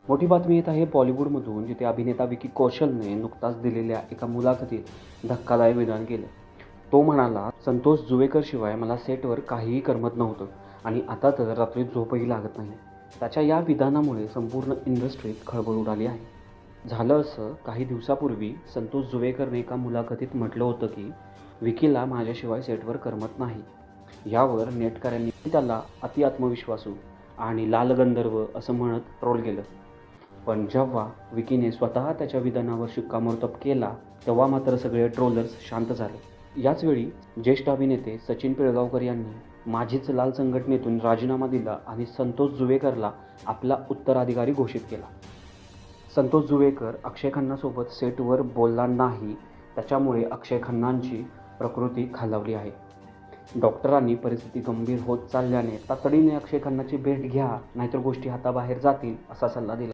मोठी बातमी येत आहे बॉलिवूडमधून, जिथे अभिनेता विकी कौशलने नुकताच दिलेल्या एका मुलाखतीत धक्कादायक विधान केलं. तो म्हणाला, संतोष जुवेकरशिवाय मला सेटवर काहीही करमत नव्हतं आणि आता तर रात्री झोपही लागत नाही. त्याच्या या विधानामुळे संपूर्ण इंडस्ट्रीत खळबळ उडाली आहे. झालं असं, काही दिवसापूर्वी संतोष जुवेकरने एका मुलाखतीत म्हटलं होतं की विकीला माझ्याशिवाय सेटवर करमत नाही. यावर नेटकऱ्यांनी त्याला अति आत्मविश्वासू आणि लालगंधर्व असं म्हणत ट्रोल केलं. पण जेव्हा विकीने स्वतः त्याच्या विधानावर शिक्कामोर्तब केला, तेव्हा मात्र सगळे ट्रोलर्स शांत झाले. याचवेळी ज्येष्ठ अभिनेते सचिन पिळगावकर यांनी माझीच लाल संघटनेतून राजीनामा दिला आणि संतोष जुवेकरला आपला उत्तराधिकारी घोषित केला. संतोष जुवेकर अक्षय खन्नासोबत सेटवर बोलला नाही, त्याच्यामुळे अक्षय खन्नांची प्रकृती खालावली आहे. डॉक्टरांनी परिस्थिती गंभीर होत चालल्याने तातडीने अक्षय खन्नाची भेट घ्या, नाहीतर गोष्टी हाताबाहेर जातील, असा सल्ला दिला.